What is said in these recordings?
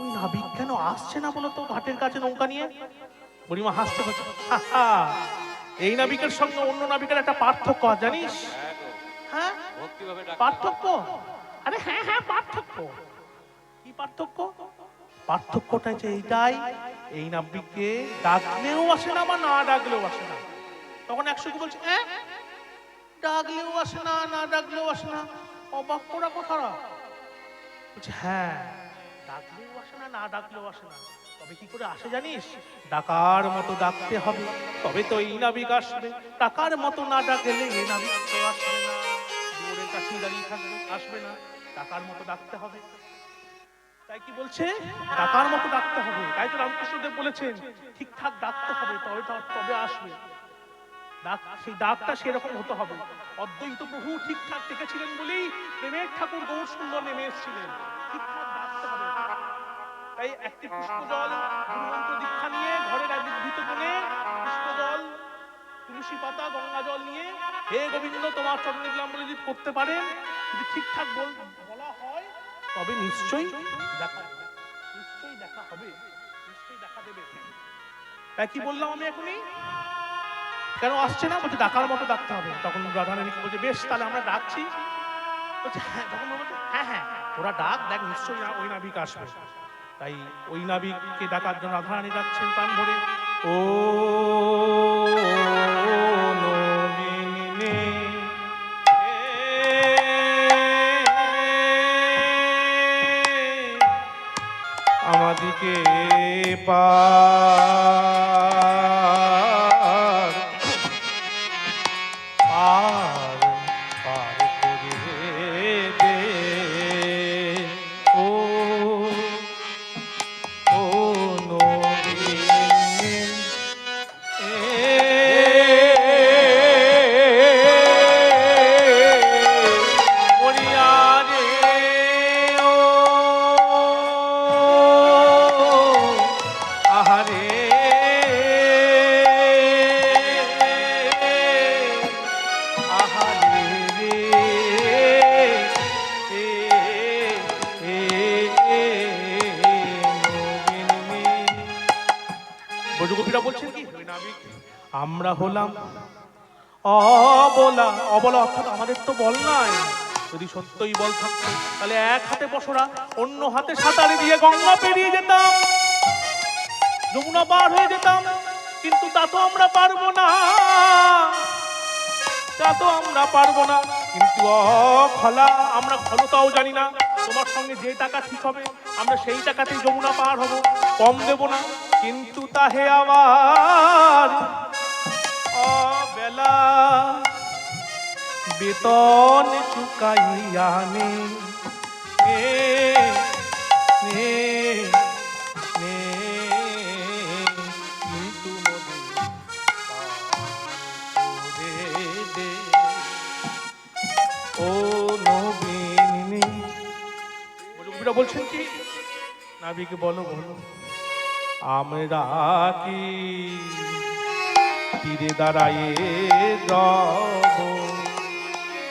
ওই নাবিক কেন আসছে না বলো তো ঘাটের কাছে নৌকা নিয়ে? বুড়িমা হাসতে বলছে, এই নাবিকের সঙ্গে অন্য নাবিকের একটা পার্থক্য জানিস? হ্যাঁ, পার্থক্য? আরে হ্যাঁ হ্যাঁ পার্থক্য। কি পার্থক্য? পার্থক্যটা যে এইটাই, এই নাবিককে ডাকলেও আসে না বা না ডাকলেও আসে না। তখন একশো কি বলছে, ডাকলেও আসে না, না ডাকলেও আসে না, অবাক করা কথারা। বলছে হ্যাঁ, ডাকলেও আসে না, না ডাকলেও আসে না, তবে কি করে আসে জানিস? ডাকার মতো ডাকতে হবে, তবে তো এই নাবিক আসবে। ডাকার মতো না ডাকলে এই নাবিক তো আসবে না, দূরের কাছেই দাঁড়িয়ে থাকবে, আসবে না। ডাকার মতো ডাকতে হবে। তাই কি বলছে? ডাকার মতো ডাকতে হবে। তাই তো রামকৃষ্ণদেব বলেছেন ঠিকঠাক ডাকতে হবে, তবে তবে আসবে। সেই ডাকটা সেরকম হতে হবে। অদ্বৈত প্রভু ঠিকঠাক ডেকেছিলেন বলেই প্রেমের ঠাকুর গৌর সুন্দর নেমে এসেছিলেন। ঠিকঠাক ডাকতে হবে। তাই একটি পুষ্পজল গুরুমন্ত্র দীক্ষা নিয়ে ঘরের এক উদ্ধৃত কোণে পুষ্পজল, তুলসী পাতা, গঙ্গা জল নিয়ে হে গোবিন্দ তোমার চরণে দিলাম বলে যদি করতে পারেন, যদি ঠিকঠাক বলা হয়, তবে নিশ্চয়ই দেখা, নিশ্চয়ই দেখা হবে, নিশ্চয়ই দেখা দেবে। তাই কি বললাম আমি এখনই? কেন আসছে না? বলছে ডাকার মতো ডাকতে হবে। তখন রাধারানী বলছে বেশ, তাহলে আমরা ডাকছি। বলছে হ্যাঁ, তখন বলছে হ্যাঁ হ্যাঁ ওরা ডাক, দেখ নিশ্চয়ই ওই নাবিক আসবে। তাই ওই নাবিককে ডাকার জন্য রাধারানী ডাকছেন প্রাণ ভরে, ও নবীনে আমাদিকে পার পার পার করে দে, ও ও নবীনে মরিয়া রে, ও আহারে আহারে রে, ব্রজগোপীরা বলছেন কি, আমরা হলাম অবলা। অবলা অর্থাৎ আমাদের তো বল নাই। যদি সত্যই বল থাকতো তাহলে এক হাতে বসরা, অন্য হাতে সাঁতারে দিয়ে গঙ্গা পেরিয়ে যেতাম, যমুনা পার হয়ে যেতাম। কিন্তু তা তো আমরা পারবো না, তা তো আমরা পারবো না। কিন্তু অফলা, আমরা ফলতাও জানি না। তোমার সঙ্গে যে টাকা ঠিক হবে আমরা সেই টাকাতেই যমুনা পার হব, কম দেব না। কিন্তু তাহে আবার অবেলা বেতন চুকাইয়া নে, নে নে মৃত্যু মধু দে, ও নবীনে। বলছেন কি, নাবিক বলো বলো আমরা কি তীরে দাঁড়ায়ে যাব,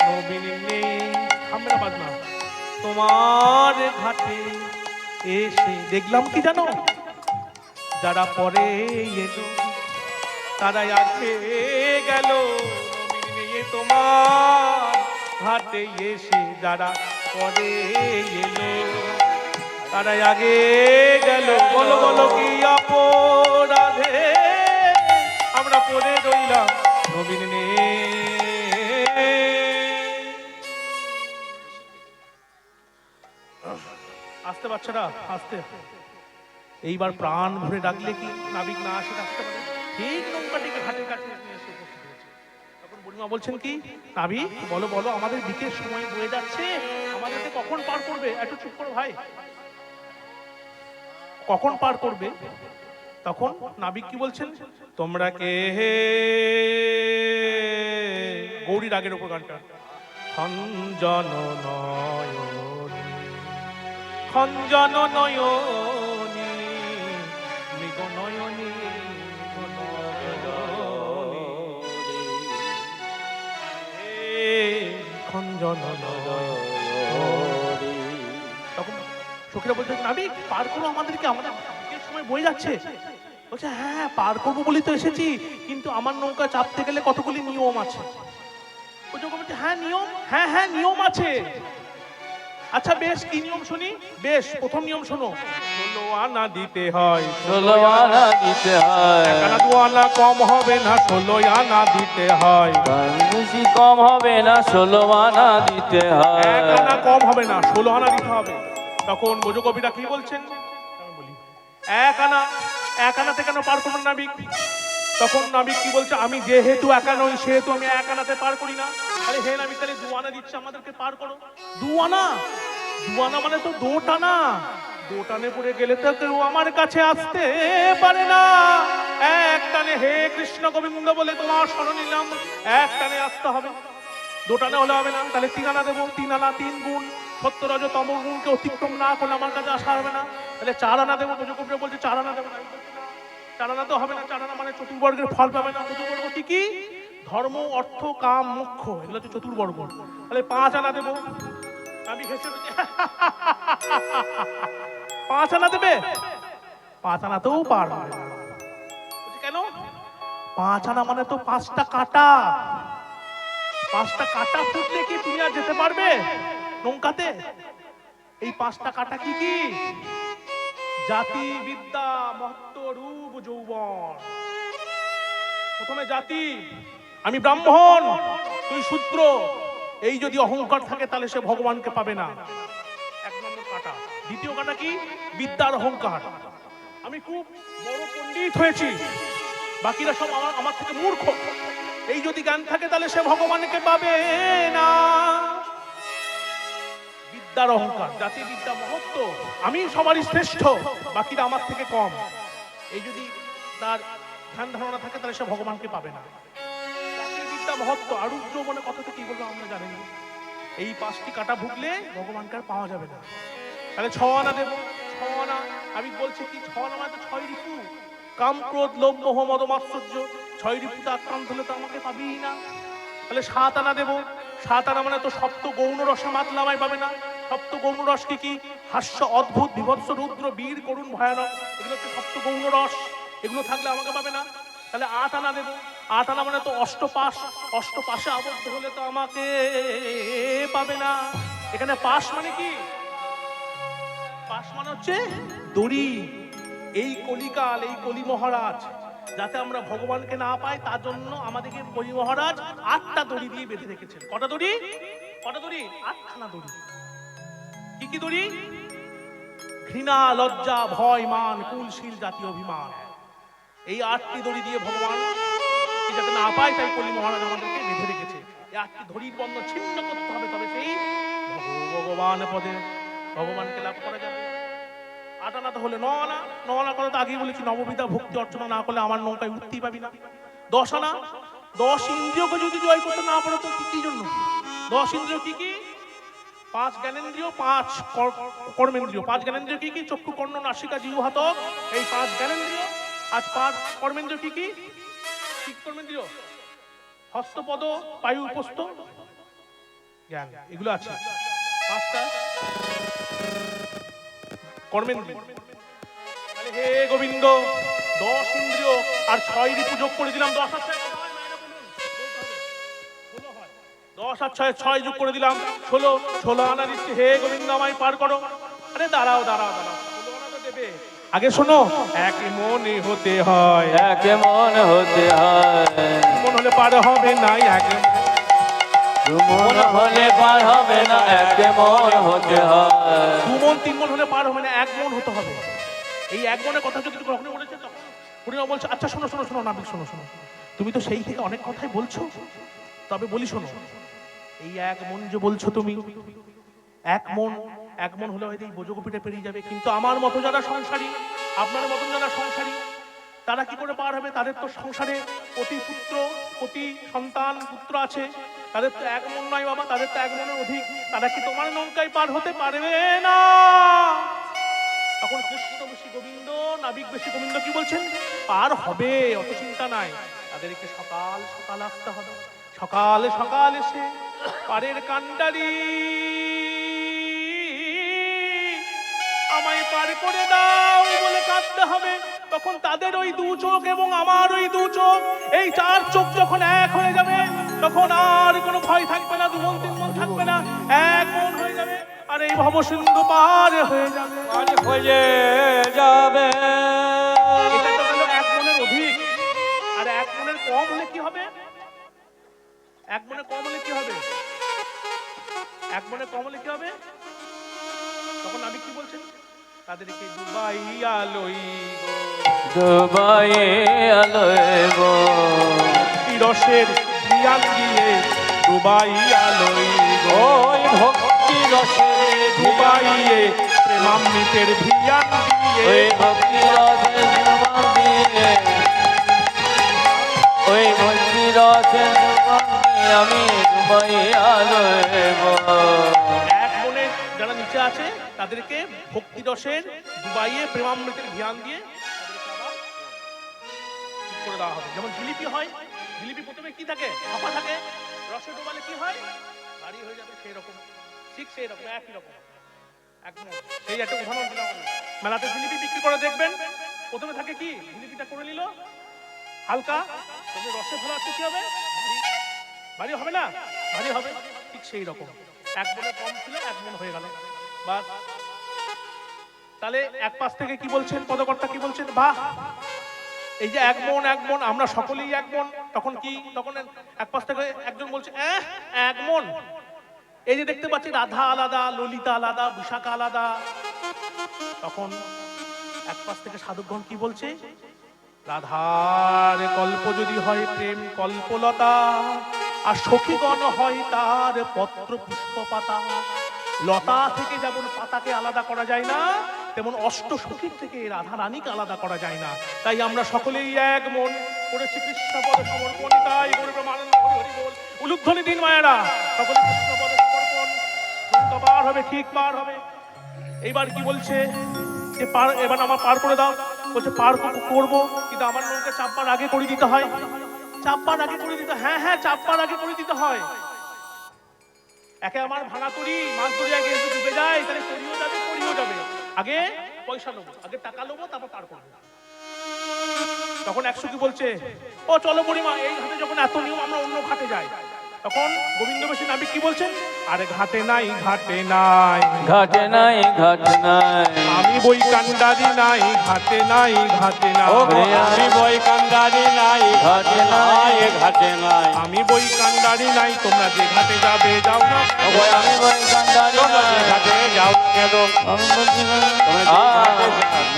নবীনে আমরা বাজনা তোমার ঘাটে এসে দেখলাম কি জানো, যারা পরে এলো তারাই আগে গেল। নবীনে তোমার ঘাটে এসে যারা পরে এলো তারাই আগে গেল। বলো বলো কি অপরাধে আমরা পড়ে রইলাম, নবীনে আসতে বাচ্চারা আসতে। এইবার প্রাণ ভরে ডাকলে কি নাবিক না আসে ডাকতে পারে? ঠিক নৌকাটিকে ঘাটের কাছে এসে উপস্থিত হয়েছে। তখন বুড়িমা বলছেন কি, নাবিক বলো বলো আমাদের দিকের সময় বয়ে যাচ্ছে, আমাদেরকে কখন পার করবে? একটু চুপ করো ভাই, কখন পার করবে? তখন নাবিক কি বলছেন, তোমরা কে? গৌরী রাগের উপর গানটা, খঞ্জন নয়নী খঞ্জন নয়নী মৃগ নয়নী খঞ্জন নয়নী। তখন চোখে সখীরা বলছে নাবিক পার করো আমাদেরকে, আমাদের সময় বয়ে যাচ্ছে। বলছে হ্যাঁ পার করবো বলি তো এসেছি, কিন্তু আমার নৌকা চাপতে গেলে কতগুলি নিয়ম আছে। বলছে হ্যাঁ নিয়ম, হ্যাঁ হ্যাঁ নিয়ম আছে। আচ্ছা বেশ কি নিয়ম শুনি। বেশ প্রথম নিয়ম শোনো, 16 আনা দিতে হয়, 16 আনা দিতে হয়, 1 আনা 2 আনা কম হবে না, 16 আনা দিতে হয়। বেশি কম হবে না, 16 আনা দিতে হয়, 1 আনা কম হবে না, 16 আনা দিতে হবে। তখন বোঝো কবিরা কি বলছেন, আমি বলি 1 আনা, 1 আনাতে কেন পার করবেন নাবিক? তখন নাবিক কি বলছে, আমি যেহেতু একা নই সেহেতু আমি 1 আনাতে পার করি না। আরে হে নাবিক তাহলে 2 আনা দিচ্ছে আমাদেরকে পার করো। 2 আনা, 2 আনা মানে তো 2 টানা, 2 টানে পড়ে গেলে তো কেউ আমার কাছে আসতে পারে না। 1 টানে হে কৃষ্ণ গোবিন্দ বলে তোমার শরণ নিলাম, 1 টানে আসতে হবে। 2 টানে হলে হবে না, তাহলে 3 আনা দেবো। 3 আনা 3 গুণ, 70 রজ তম গুণকে অতিক্রম না করলে আমার কাছে আসা হবে না। তাহলে 4 আনা দেবো। কবিরা বলছে 4 আনা দেবো না, 4 আনা তো হবে না, 4 আনা মানে চতুর্বর্গের ফল পাবে না। চতুর্বর্গ কি কি? ধর্ম, অর্থ, কাম, মোক্ষ, এগুলো হচ্ছে চতুর্বর্গ। তাহলে 5 আনা দেবো। আমি হেসে বলছি 5 আনা দেবে? 5 আনাতেও পার হবে না। বলছি কেন? 5 আনা মানে তো 5টা কাটা, 5টা কাটা ফুটলে কি তুমি আর যেতে পারবে নৌকাতে? এই 5টা কাটা কি কি? জাতি, বিদ্যা, মহত্ব, রূপ, যৌবন। প্রথমে জাতি, আমি ব্রাহ্মণ তুই শূদ্র, এই যদি অহংকার থাকে তাহলে সে ভগবানকে পাবে না, 1 নম্বর কাটা। দ্বিতীয় কাটা কি? বিদ্যার অহংকার, আমি খুব বড় পণ্ডিত হয়েছি, বাকিরা সব আমার থেকে মূর্খ, এই যদি জ্ঞান থাকে তাহলে সে ভগবানকে পাবে না। বিদ্যার অহংকার, জাতি, বিদ্যা, মহত্ব, আমি সবারই শ্রেষ্ঠ, বাকিরা আমার থেকে কম, এই যদি তার ধ্যান ধারণা থাকে তাহলে সে ভগবানকে পাবে না। জাতি, বিদ্যা, মহত্ব আর রূপ যৌবনের কথা তো কি বলবো আমরা জানি না। এই 5টি কাটা ভুগলে ভগবানকে আর পাওয়া যাবে না। তাহলে 6 আনা দেবো। 6 আনা, আমি বলছি কি 6 আনা মানে তো 6 রিপু, কাম, ক্রোধ, লোভ, মোহ, মদ, মাৎসর্য, 6 রিপুতে আক্রান্ত হলে তো আমাকে পাবিই না। তাহলে 7 আনা দেবো। 7 আনা মানে তো সপ্ত গৌণ রসে মাতলে আমায় পাবে না। সপ্ত গৌণ রস কি কি? হাস্য, অদ্ভুত, বিভৎস, রুদ্র, বীর, করুণ, ভয়ানক, এগুলো হচ্ছে সপ্ত গৌণ রস, এগুলো থাকলে আমাকে পাবে না। তাহলে 8 আনা দেবো। 8 আনা মানে তো অষ্টপাশ, অষ্টপাশে আবদ্ধ হলে তো আমাকে পাবে না। এখানে পাশ মানে কি? পাশ মানে হচ্ছে দড়ি। এই কলিকাল, এই কলি মহারাজ যাতে আমরা ভগবানকে না পাই তার জন্য আমাদেরকে কলি মহারাজ 8টা দড়ি দিয়ে বেঁধে রেখেছেন। কটা দড়ি? কটা দড়ি? 8খানা দড়ি। কি কি দড়ি? ঘৃণা, লজ্জা, ভয়, মান, কুলশীল, জাতীয় অভিমান, এই 8টি দড়ি দিয়ে ভগবান যাতে না পায় তাই কলি মহারাজ আমাদেরকে বেঁধে রেখেছে। এই 8টি দড়ির বন্ধন ছিন্ন করতে হবে, তবে সেই ভগবান পদে ভগবানকে লাভ করা যাবে। 8 আনা তো হলে 9 আনা। 9 আনা কথা তো আগেই বলেছি, নববিধা ভক্তি অর্চনা না করলে আমার নৌকায় উঠতেই পাবি না। 10 আনা, 10 ইন্দ্রিয়কে যদি জয় করতে না পারো তো কি জন্য? 10 ইন্দ্রিয় কি কি? 5 জ্ঞানেন্দ্রিয়, 5 কর্মেন্দ্রিয়। 5 জ্ঞানেন্দ্রিয় কি কি? চক্ষু, কর্ণ, নাসিকা, জিহ্বা, হাত, এই 5 জ্ঞানেন্দ্রিয়। আজ 5 কর্মেন্দ্রিয় কি কি? কি কর্মেন্দ্রিয়? হস্ত, পদ, পায়ু, উপস্থ, জ্ঞান, এগুলো আছে 5টা কর্মেন্দ্রিয়। তাহলে হে গোবিন্দ 10 ইন্দ্রিয় আর 6 রিপু যোগ করে দিলাম, 10 আর 6 কত হয়? মায়েরা বলুন। 16 হয়। 10 আর 6 6 যোগ করে দিলাম 16। 16 আনা দিচ্ছি, হে গোবিন্দ আমায় পার করো। আরে দাঁড়াও দাঁড়াও দাঁড়াও, 16 আনা তো দেবে, আগে শোনো, এক মনে হতে হয়, এক মন হতে হয়, মন হলে পার হবে না, এক মন হলে পার হবে না, এক মন হতে হয়, 2 মন 3 মন হলে পার হবে না, 1 মন হতে হবে। এই 1 মনের কথা যদি কখনো বলেছে তখন পূর্ণিমা বলছে আচ্ছা শোনো শোনো শোনো নাবিক শোনো শোনো, তুমি তো সেই থেকে অনেক কথাই বলছো, তবে বলি শোনো, এই 1 মন যে বলছো তুমি, 1 মন, 1 মন হলে হয়তো এই বোঝগোপীটা পেরিয়ে যাবে, কিন্তু আমার মতো যারা সংসারী, আপনার মতন যারা সংসারী, তারা কি করে পার হবে? তাদের তো সংসারে প্রতি পুত্র, প্রতি সন্তান, পুত্র আছে, তাদের তো 1 মন নয় বাবা, তাদের তো 1 মনের অধিক, তারা কি তোমার নৌকায় পার হতে পারবে না? তখন কৃষ্ণ বেশি গোবিন্দ, নাবিক বেশি গোবিন্দ কি বলছেন? পার হবে, অত চিন্তা নাই, তাদেরকে সকাল সকাল আসতে হবে, সকাল সকাল এসে পারের কান্ডারি করে দাও বলে কাঁদতে হবে, তখন তাদের ওই দু চোখ এবং আমার ওই দু চোখ, এই চার চোখ যখন এক হয়ে যাবে, তখন আর কোনো ভয় থাকবে না, দু মন তিন মন থাকবে না, এক মন হয়ে যাবে, আর এই ভবসিন্ধু পার হয়ে যাবে। হয়ে যাবে। এটা তো গেল এক মনের অধিক, আর এক মনের কম হলে কি হবে? এক মনে কম হলে কি হবে? এক মনে কম হলে কি হবে? তখন আমি কি বলছেন? তাদেরকে ডুবাইয়া লইব, ডুবাইয়া লইব, রসের জ্ঞান দিয়ে ডুবাইয়া লইব, ওই ভক্তি রসে ডুবাইয়ে প্রেমামৃতের ভিয়ান দিয়ে, ওই ভক্তি রসে দিয়ে, ওই ভক্তি রসে আমি ডুবাইয়া লইব। এক মনে যারা নিচে আছে তাদেরকে ভক্তি রসের ডুবাইয়ে প্রেমামৃতের ধ্যান দিয়ে তাদেরকে আবার ঠিক করে দেওয়া হবে। যেমন জিলিপি হয়, জিলিপি প্রথমে কি থাকে? ভাপা থাকে, রসে ডোবালে কি হয়? ভারী হয়ে যাবে, সেই রকম, ঠিক সেই রকম, একই রকম। একদম সেই একটা উদাহরণ দিলাম আমি। মেলাতে জিলিপি বিক্রি করে দেখবেন, প্রথমে থাকে কি? জিলিপিটা করে নিল হালকা, তবে রসে ফেলা হচ্ছে কি হবে? ভারী হবে না? ভারী হবে, ঠিক সেই রকম। এক মনে কম ছিল, এক মন হয়ে গেল, বাস। তাহলে এক পাশ থেকে কি বলছেন পদকর্তা? কি বলছেন? বাহ, এই যে এক মন এক মন, আমরা সকলেই এক মন। তখন কি? তখন এক পাশ থেকে একজন বলছে এক মন। এই যে দেখতে পাচ্ছি রাধা আলাদা, ললিতা আলাদা, বিশাখা আলাদা। তখন এক পাশ থেকে সাধুগণ কি বলছে? রাধার কল্প যদি হয় প্রেম কল্পলতা, আর সখীগণ হয় তার পত্র পুষ্প পাতা। লতা থেকে যেমন পাতাকে আলাদা করা যায় না, তেমন অষ্ট সখীর থেকে রাধা রানীকে আলাদা করা যায় না। তাই আমরা সকলেই এক মন করেছি কৃষ্ণ পদ সমর্পণ। তাই আনন্দ হরি হরি বল, উলুধ্বনি দিন মায়েরা, সকলে কৃষ্ণ পদ সমর্পণ। নৌকা পার হবে, ঠিক পার হবে। এইবার কি বলছে? যে পার, এবার আমার পার করে দাও। বলছে পার করবো, কিন্তু আমার নৌকা চাপবার আগে করে দিতে হয়। চাপবার আগে করে দিতে, হ্যাঁ হ্যাঁ, চাপবার আগে করে দিতে হয়। একে আমার ভাড়া করি, মাছ ধরিয়া গিয়ে যদি ডুবে যায়, তাহলে করিও যাবে, করিও যাবে। আগে পয়সা নেবো, আগে টাকা নেবো, তারপর পার করবো। তখন একশো কি বলছে? ও চলো বুড়িমা, এই ঘাটে যখন এত নিয়ম, আমরা অন্য ঘাটে যাই। তখন গোবিন্দ বেশী নাবিক কি বলছেন? আরে ঘাটে নাই, ঘাটে নাই, ঘাটে নাই, ঘাটে নাই, আমি বই কান্ডারি নাই, ঘাটে নাই, ঘাটে নাই, আমি বই কান্ডারি নাই, ঘাটে নাই, ঘাটে নাই, আমি বই কান্ডারি নাই, তোমরা যে ঘাটে যাবে যাও না। আমি বই কান্ডারি নাই, ঘাটে যাও কেন?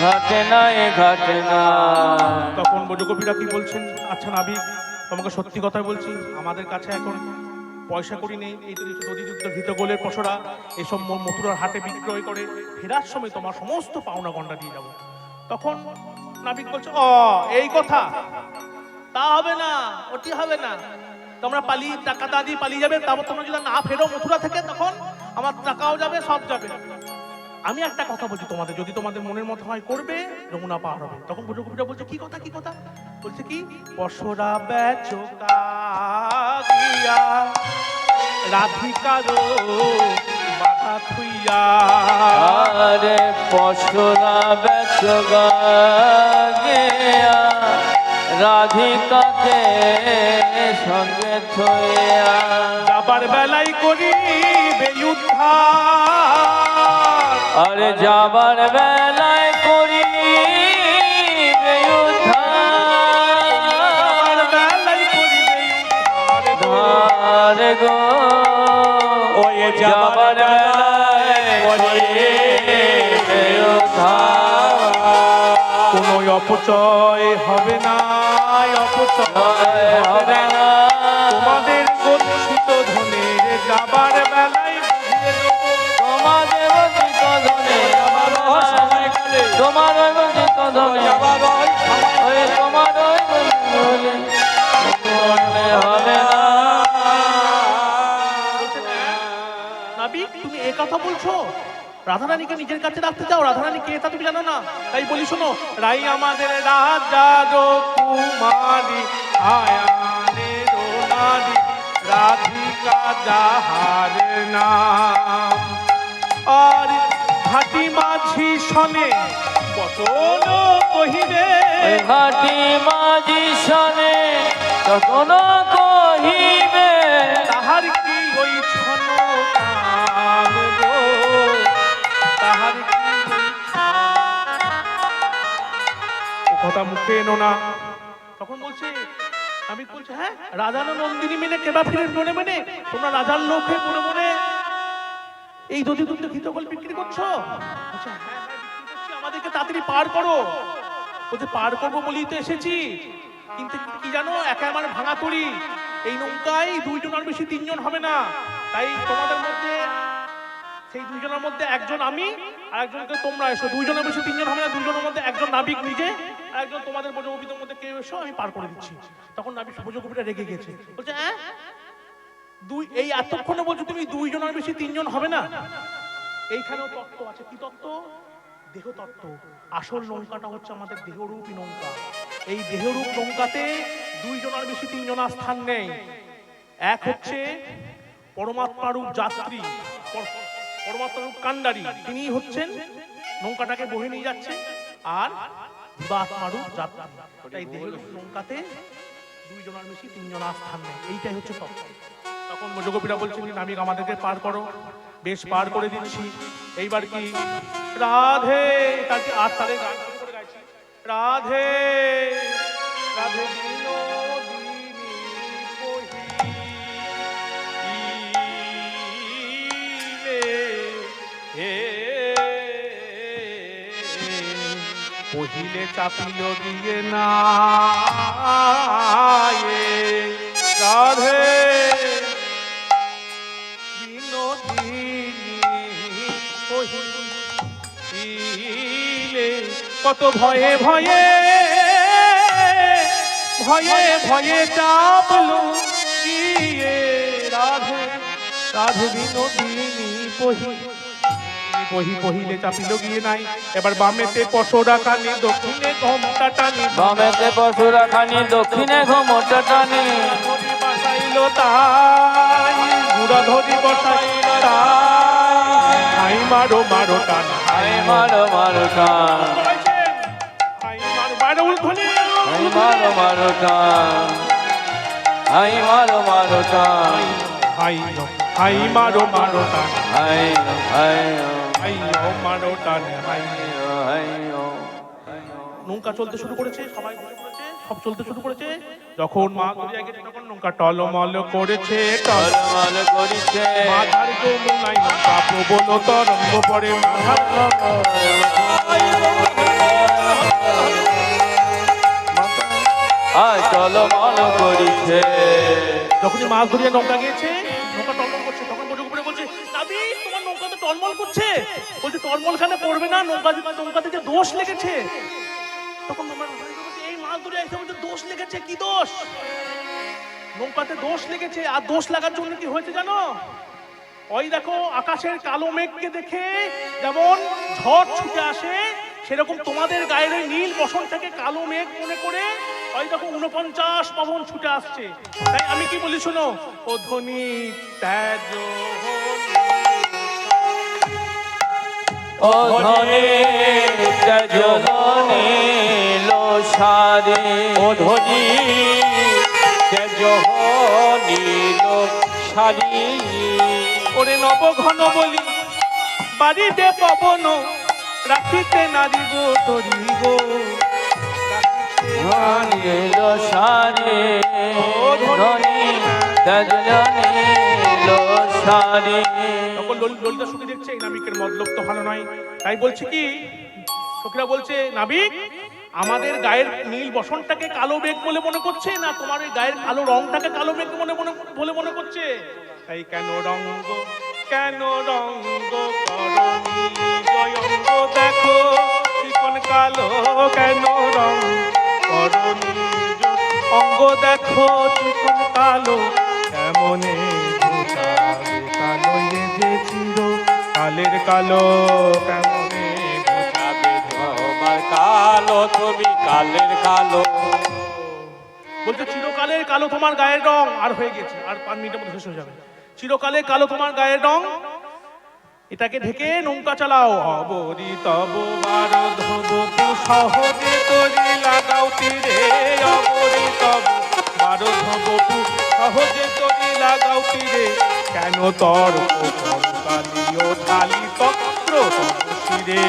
ঘাটে নাই, ঘাটে নাই। তখন বজগোপীরা কি বলছেন? আচ্ছা নাবিক, তোমাকে সত্যি কথাই বলছি, আমাদের কাছে এখন পয়সা করি নেই। এই তো নদী যুদ্ধ ঘিত গোলের পশরা এসব মথুরার হাটে বিক্রয় করে ফেরার সময় তোমার সমস্ত পাওনা গন্ডা দিয়ে যাবো। তখন নাবিক বলছে, ও এই কথা, তা হবে না, ওটি হবে না। তোমরা পালিয়ে টাকা দা দিয়ে পালিয়ে যাবে, তারপর তোমরা যদি না ফেরো মথুরা থেকে, তখন আমার টাকাও যাবে, সব যাবে। আমি একটা কথা বলছি তোমাদের, যদি তোমাদের মনের মতো হয় করবে, যমুনা পার হবে। তখন বজগোপীরা বলছে, কি কথা, কি কথা? বলছে কি? পশরা বেচকা গিয়া রাধিকারো বাধা থুইয়া, আরে পশরা বেচগা গিয়া রাধিকাকে সঙ্গে থইয়া, যাবার বেলায় করিবে উদ্ধার, আরে যাবার বেলায় করি যাবার বেলায় করিবে উদ্ধার গো, ওই যাবার বেলায় করিবে কোনো অপচয় হবে না, অপচয় হবে না। তোমাদের গচ্ছিত ধনের যাবার বেলায় বুঝিয়ে দেবো, তোমাদের গচ্ছিত ধনে, তোমার গচ্ছিত ধনে, ওই তোমার হবে না। নাবিক, তুমি এ কথা বলছো? রাধারানীকে নিজের কাছে রাখতে চাও? রাধারানী কে তা তুমি জানো না? তাই বলি শোনো, রাই আমাদের রাজা কুমারী, আয়ানের নারী, রাধিকা যাহার নাম। আর ঘাটি মাঝি শনে বচন কহিবে, ওই ঘাটি মাঝি শনে কতন কহিবে, তাহার কি ওই ছন কাল গো, তাহার কি ও কথা মুখে এনো না। তখন বলছে, আমি বলছি হ্যাঁ রাজানো নন্দিনী মেনে কেবা ফিরেন মনে মনে, তোমরা রাজার লোক হয়ে মনে মনে এই দধি দুধ ঘিতকল বিক্রি করছো? বলছে, হ্যাঁ হ্যাঁ বিক্রি করছি, আমাদেরকে তাড়াতাড়ি পার করো। বলছে পার করবো বলেই তো এসেছি, কিন্তু কি জানো একা আমার ভাঙা তড়ি, এই নৌকায় দুইজন আর বেশি তিনজন হবে না, তাই তোমাদের মধ্যে সেই দুইজনের মধ্যে একজন আমি আর একজনকে তোমরা এসো, দুইজনের বেশি তিনজন হবে না, দুইজনের মধ্যে একজন নাবিক নিজে আর একজন তোমাদের বজগোপীদের মধ্যে কেউ এসো, আমি পার করে দিচ্ছি। তখন নাবিক বজগোপীটা রেগে গেছে, বলছে হ্যাঁ দুই এই এতক্ষণে বলছো তুমি দুইজন আর বেশি তিনজন হবে না? এইখানেও তত্ত্ব আছে। কি তত্ত্ব? দেহ তত্ত্ব। আসল নৌকাটা হচ্ছে আমাদের দেহরূপী নৌকা। এই দেহরূপ নৌকাতে দুইজন আর বেশি তিনজন আর স্থান নেই। এক হচ্ছে পরমাত্মারূপ যাত্রী, পরমাত্মারূপ কান্ডারী, তিনি হচ্ছেন নৌকাটাকে বহে নিয়ে যাচ্ছে, আর জীবাত্মারূপ যাত্রী। তাই দেহরূপ নৌকাতে দুইজন আর বেশি তিনজন আর স্থান নেই, এইটাই হচ্ছে তত্ত্ব। তখন বজগোপীরা বলছেন নাবিক আমাদেরকে পার করো। বেশ পার করে দিচ্ছি। এইবার কি রাধে তাকে আর তালে গান শুরু করে গাইছি, রাধে রাধে বিনোদিনী পহিলে, হে পহিলে চাপিল দিয়ে না, রাধে কত ভয়ে ভয়ে ভয়ে ভয়ে চাপলো গিয়ে, রাধে রাধে বিনোদিনী পহিলে চাপিল গিয়ে নাই। এবার বামেতে পশরা খানি, দক্ষিণে ঘোমটা টানি, বামেতে পশুরা খানি, দক্ষিণে ঘোমটা টানি, বাসাইল তাই গুড়া ধরি বসাইল তাই, হাই মারো মারো টান, হাই মারো মারো টান, হাই মারো মারো উল্ধনি, হাই মারো মারো টান, হাই মারো মারো টান, হাই হাই মারো মারো টান, হাই হাই হাই মারো টান, হাই। হাই নৌকা চলতে শুরু করেছে, সবাই বসে পড়েছে, সব চলতে শুরু করেছে। যখন মা গড়িয়া গেছে তখন নৌকা টলমল করেছে, টলমল করিছে, মাথার যমুনাই নৌকা প্রবল তরঙ্গ পড়ে, মাথার আয় টলমল করিছে। যখনই মাছ ধরিয়া নৌকা গিয়েছে, নৌকা টলমল করছে, তখন বজগোপীরা বলছে নাবিক তোমার নৌকা তো টলমল করছে। বলছে টলমল খানে পড়বে না, নৌকাতে যে দোষ লেগেছে। তখন এই মাছ ধরে এসে বলছে দোষ লেগেছে। কি দোষ? নৌকাতে দোষ লেগেছে। আর দোষ লাগার জন্য কি হয়েছে জানো? ওই দেখো আকাশের কালো মেঘকে দেখে যেমন ঝড় ছুটে আসে, সেরকম তোমাদের গায়ের ওই নীল বসনটাকে কালো মেঘ মনে করে ওই দেখো 49 পবন ছুটে আসছে। তাই আমি কি বলি শোনো, ও ধ্বনি ত্যাজ ও ধনে তেজনি লো সারে, ও ধনি তেজনি লো সারি, ওরে নব ঘন বলি বাড়িতে পবন রাখিতে নারী গো তরি গো, ধনি লো সারে, ধনি তেজনি লো সারি। তখন ললিতা সখী দেখছে এই নাবিকের মতলব তো ভালো নয়, তাই বলছে কি সখীরা বলছে নাবিক আমাদের গায়ের নীল বসনটাকে কালো মেঘ বলে মনে করছে, না তোমার ওই গায়ের কালো রংটাকে কালো মেঘ বলে মনে করছে? তাই কেন রঙ্গ করনি জয়ঙ্গ দেখো চিকন কালো, কেন রং করনি অঙ্গ দেখো চিকন কালো, কেমনে কালো যে চির কালের কালো, কেমনে বোঝাবে তোমার কালো তুমি কালের কালো। বলছে চিরকালের কালো তোমার গায়ের রং, আর হয়ে গেছে আর 5 মিনিটের মধ্যে শেষ হয়ে যাবে। চিরকালের কালো তোমার গায়ের রং, এটাকে ঢেকে নৌকা চালাও। অবরি তব বারধব সহজে তরি লাগাও তীরে, অবরি তব বারধব সহজে তরি লাগাও তীরে, কেন তর্ক কালিও ঢালি তক্র তব শিরে।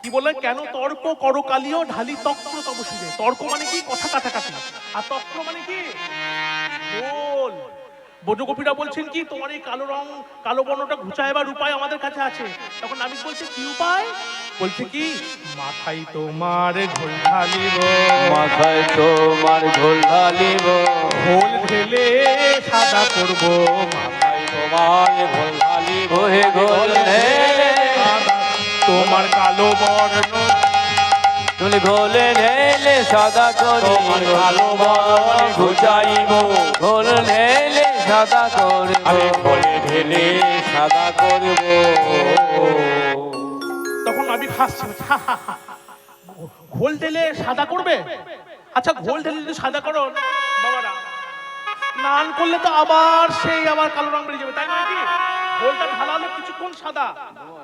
কি বলে? কেন তর্ক করো কালিও ঢালি তক্র তব শিরে। তর্ক মানে কি? কথা কাটাকাটি। আর তক্র মানে কি? বল। বজগোপীরা বলছেন কি, তোমার এই কালো রং, কালো বর্ণটা ঘুচাইবার উপায় আমাদের কাছে আছে। তখন নাবিক বলছে কি উপায়? বলছে কি, মাথায় তোমার ঢোল ঢালিব, মাথায় তোমার ঢোল ঢালিব, ঢোল ঢেলে সাদা করব, মাথায় তোমার ঢোল ঢালিব, হে ঢোল ঢেলে তোমার কালো বর্ণ, তুমি ঘোলে ঢেলে সাদা করি, তোমার কালো বর্ণ ঘুচাইব, ঘোল ঢেলে সাদা করব, আরে ঘোলে ঢেলে সাদা করব। তখন নাবিক হাসছে, ঘোল ঢেলে সাদা করবে? আচ্ছা, ঘোল ঢেলে যদি সাদা করো বাবারা, স্নান করলে তো আবার সেই আবার কালো রং বেরিয়ে যাবে, তাই নয় কি? ঘোলটা ঢালালো কিছুক্ষণ সাদা,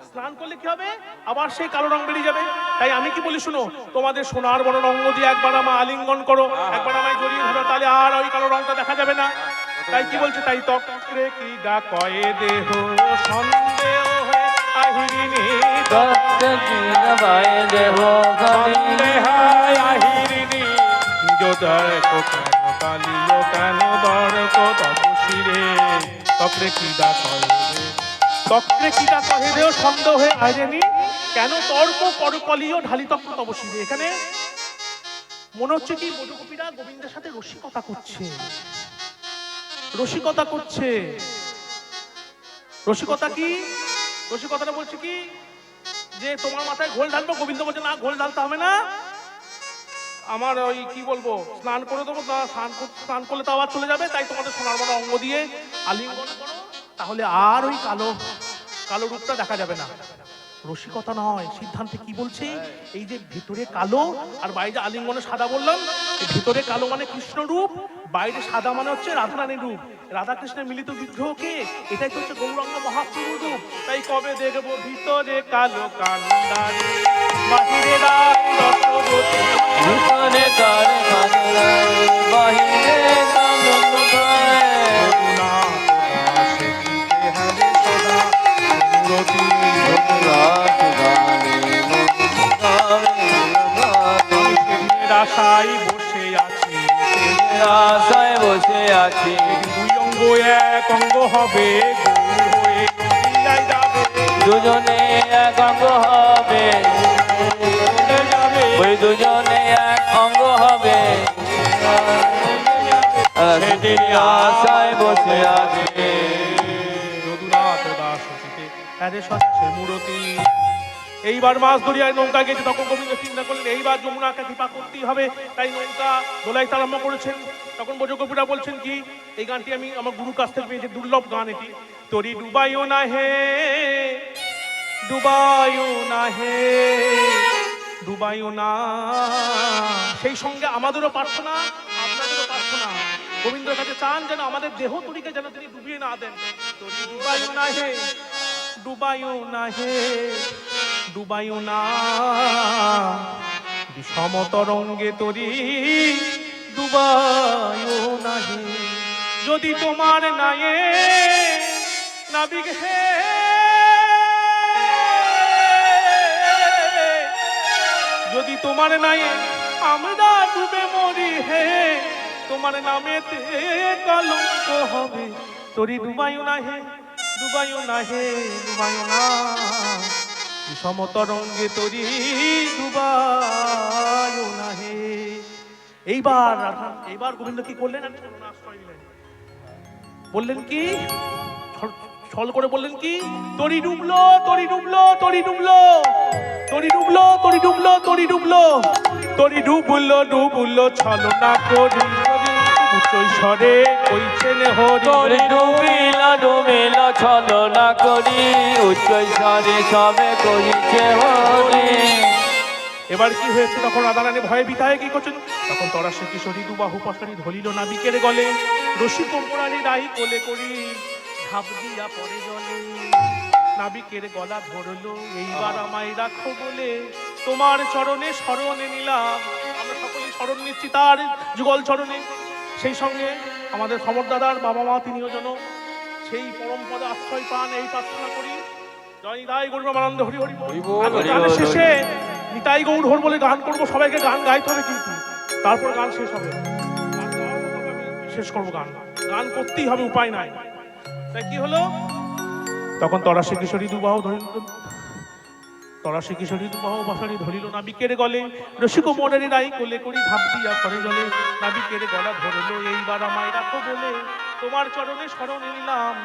স্নান করলে কি হবে? আবার সেই কালো রং বেরিয়ে যাবে। তাই আমি কি বলি শুনো, তোমাদের সোনার বড় রঙ দিয়ে একবার আমার আলিঙ্গন করো, একবার আমায় জড়িয়ে ধরো, তাহলে আর ওই কালো রংটা দেখা যাবে না। তাই কি বলছে? তাই তক্রে কি ডা কয়ে দেহ সন্দেহ হয়ে আহিরিনী, দেহ সন্দেহায় আহিরিনী, যদর্ক কেন কালিও কেন দর্ক তব শিরে। তক্রে কি ডা কয়ে দে, তক্রে কি ডা কহে দেহ সন্দেহ হয়ে আহিরিনী, কেন তর্ক করকলিও ঢালি তক্র তব শিরে। এখানে মনে হচ্ছে কি বজগোপীরা গোবিন্দের সাথে রসিকতা করছে, রসিকতা করছে। রসিকতা কি? রসিকতাটা বলছে কি, যে তোমার মাথায় ঘোল ঢালবো। গোবিন্দ বলছে না, ঘোল ঢালতে হবে না, আমার ওই কি বলবো, স্নান করে দেবো, স্নান করলে তো আবার চলে যাবে। তাই তোমাদের সোনার বড় অঙ্গ দিয়ে আলিঙ্গন করো, তাহলে আর ওই কালো কালো রূপটা দেখা যাবে না। রসিকতা নয়, সিদ্ধান্তে কি বলছে, এই যে ভিতরে কালো আর বাইরে আলিঙ্গনে সাদা বললাম, এই ভিতরে কালো মানে কৃষ্ণ রূপ, বাইরে সাদা মানে হচ্ছে রাধারানী রূপ। রাধা কৃষ্ণের মিলিত বিগ্রহকে, এটাই তো হচ্ছে গৌরাঙ্গ মহাপ্রভুর রূপ। তাই কবে দেখবো ভিতরে কালো কান্দারে, বাহিরে রায় রসবতী, ভিতরে কারে কান্দারে, বাহিরে কালো কায়, করুণা দাসে দিতে হারে সদা মূরতি। আশায় বসে আছি, আশায় বসে আছি, দুই অঙ্গ এক অঙ্গ হবে, গৌর হয়ে নদিয়ায় যাবে, দুজনে এক অঙ্গ হবে, যাবে ওই দুজনে এক অঙ্গ হবে, সেদিন আশায় বসে আছি। যদুনাথ দাস হইতে আরে সচ্ছে মূরতি। এইবার মাছ দরিয়ায় নৌকা গেছে, তখন গোবিন্দ চিন্তা করলেন এইবার যমুনাকে কৃপা করতেই হবে। তাই নৌকা দোলাইতে আরম্ভ করেছেন। তখন বজগোপীরা বলছেন কি, এই গানটি আমি আমার গুরুর কাছ থেকে পেয়েছি, দুর্লভ গান এটি। তরি ডুবাইও না হে, ডুবাইও না হে, ডুবাইও না। সেই সঙ্গে আমাদেরও প্রার্থনা, আপনাদেরও প্রার্থনা, গোবিন্দের কাছে চান যেন আমাদের দেহ তরিকে যেন তিনি ডুবিয়ে না দেন। তরি ডুবাইও না হে, ডুবাইও না হে, ডুবাইও না, বিষম তরঙ্গে তরি ডুবাইও না হে। যদি তোমার নায়ে নাবিক হে, যদি তোমার নায়ে আমরা ডুবে মরি হে, তোমার নামেতে কলঙ্ক হবে। তরি ডুবাইও না হে, ডুবাইও না হে, ডুবাইও না, বিষম তরঙ্গে তরি ডুবাইও না হে। এইবার গোবিন্দ কি করলেন? আশ্রয় দিলেন, বললেন কি, ছল করে বললেন কি, তরি ডুবলো, তরি ডুবলো, তরি ডুবলো, তরি ডুবলো, তরি ডুবলো, তরি ডুবলো, তরি ডুবলো, ডুবলো ছলনা করি, উচ্চৈস্বরে কইছেন হরি। তরি ডুবিল ডুবিল ছলনা করি, উচ্চৈস্বরে সবে করিছে হরি। এবার কি হয়েছে? তখন রাধারানী ভয়ে বিতায় কি করছেন? তখন তরাসে কিশোরী দুবাহু পশারি ধরিল নাবিকের গলে, রশি কোমরানি রাই কোলে করি, ঝাঁপ দিয়া পড়ে জলে, নাবিকের গলা ধরলো, এইবার আমায় রাখো বলে তোমার চরণে শরণে নিলাম। আমরা সকলেই শরণ নিচ্ছি তার যুগল চরণে। সেই সঙ্গে আমাদের সমর দাদার বাবা মা তিনিও যেন সেই পরম পদে আশ্রয় পান, এই প্রার্থনা করি। জয় নিতাই গৌর আনন্দ হরি হরি বল। হরি বল, এখন হরি গানের বল, শেষে নিতাই গৌর হর বলে গান করবো, সবাইকে গান গাইতে হবে কিন্তু, তারপর গান শেষ হবে। গান গাওয়ার পর তবে আমি শেষ করবো গান, গান করতেই হবে, উপায় নাই। তাই কি হলো, তখন তরাসে কিশোরী দুবাহ ধরিল, তরাসে কিশোরী দুবাহ বাসারি ধরিল নাবিকের গলে, রসিক মনের রাই কোলে করি ঝাঁপ দিয়া করে জলে, নাবিকের গলা ধরলো, এইবার আমায় রাখো বলে তোমার চরণে শরণ নিলাম,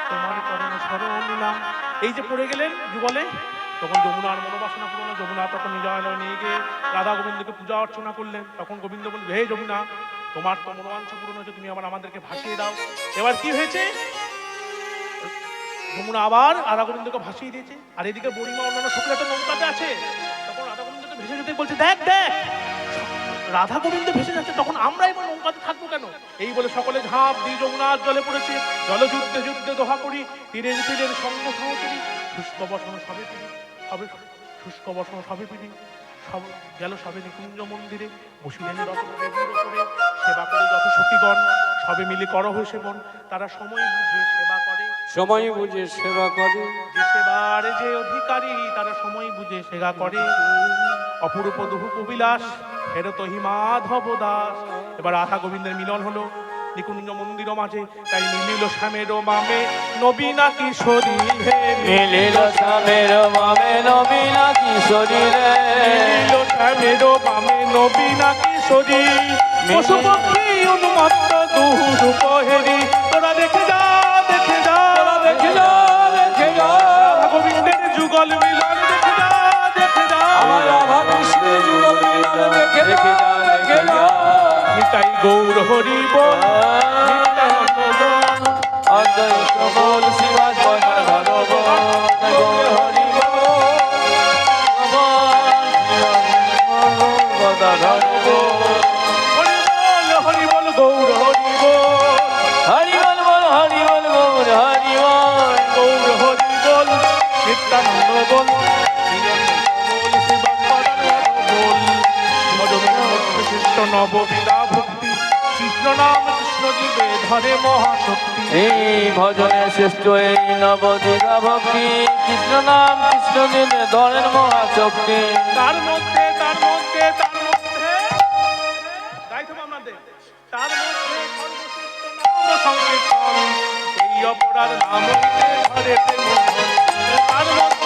তোমার চরণে শরণ নিলাম। এই যে পড়ে গেলেন যুগলে, তখন যমুনার মনোবাসনা পূর্ণ, যমুনা তখন নিজালয় নিয়ে গিয়ে রাধা গোবিন্দকে পূজা অর্চনা করলেন। তখন গোবিন্দ বলল, হে যমুনা, তোমার তো মনোবাঞ্ছা পূরণ হয়েছে, তুমি আবার আমাদেরকে ভাসিয়ে দাও। এবার কি হয়েছে, যমুনা আবার রাধা গোবিন্দকে ভাসিয়ে দিয়েছে। আর এদিকে বুড়িমা অন্যান্য সকলে তো নৌকাতে আছে, তখন রাধা গোবিন্দকে ভেসে যেতে বলছে, দেখ দেখ রাধা গোবিন্দ ভেসে যাচ্ছে, তখন আমরা এবার নৌকাতে থাকবো কেন? এই বলে সকলে ঝাঁপ দিয়ে যমুনার জলে পড়েছে। জলযুদ্ধে যুদ্ধে দোহা করি, তীরের তীরের সঙ্গ সহচরি, শুষ্ক বসন সবে পিড়ি, সবে শুষ্ক বসন সবে পিড়ি, সব গেল সবে নিকুঞ্জ মন্দিরে, বসিলেন রত্ন দেবীর ওপরে, সেবা করে যত সখীগণ, সবে মিলে করহ সেবন, তারা সময় বুঝে সেবা করে, সময় বুঝে সেবা করে, যে সেবার যে অধিকারী, তারা সময় বুঝে সেবা করে। অপরূপ দুহু কবিলাস ফেরত হিমাধব দাস। এবার রাধা গোবিন্দের মিলন হলো নিকুঞ্জ মন্দির মাঝে, তাই মিলিল শ্যামের মামে নবীনা কিশোরী হে, মিলিল শ্যামের মামে নবীনা কিশোরী রে, মিলিল শ্যামের মামে নবীনা কিশোরী, পশু পক্ষী উন্মত্ত দুহু রূপহেরি, তোরা দেখে যা দেখে যা দেখে যা দেখে যা, রাধা গোবিন্দের যুগল মিলন দেখে যা দেখে যা, আমার রাধা কৃষ্ণের যুগল মিলন দেখে যা দেখে যা। নিতাই গৌর হরি বল, নিত্যানন্দ বল, অদ্বৈত বল শিবাস বল ধর বল, গৌর হরি বল ধর বল, হরি বল গৌর হরি বল, হরি বল বল হরি বল গৌর হরি বল, গৌর হরি বল, নিত্যানন্দ বল, বল শিবানন্দ বল। ভজনের মধ্যে শ্রেষ্ঠ নববিধা ভক্তি, কৃষ্ণ নাম কৃষ্ণ জীবে ধরে মহাশক্তি। এই ভজনে শ্রেষ্ঠ এই নবদিগা ভক্তি, কৃষ্ণ নাম কৃষ্ণ দিনে ধরেন মহাশক্তি। তার মধ্যে গাইতে হবে আমাদের, তার মধ্যে সর্বশ্রেষ্ঠ নাম সংকীর্তন, এই অপরাধ নাম হইতে ধরে প্রেম ধন। তার মধ্যে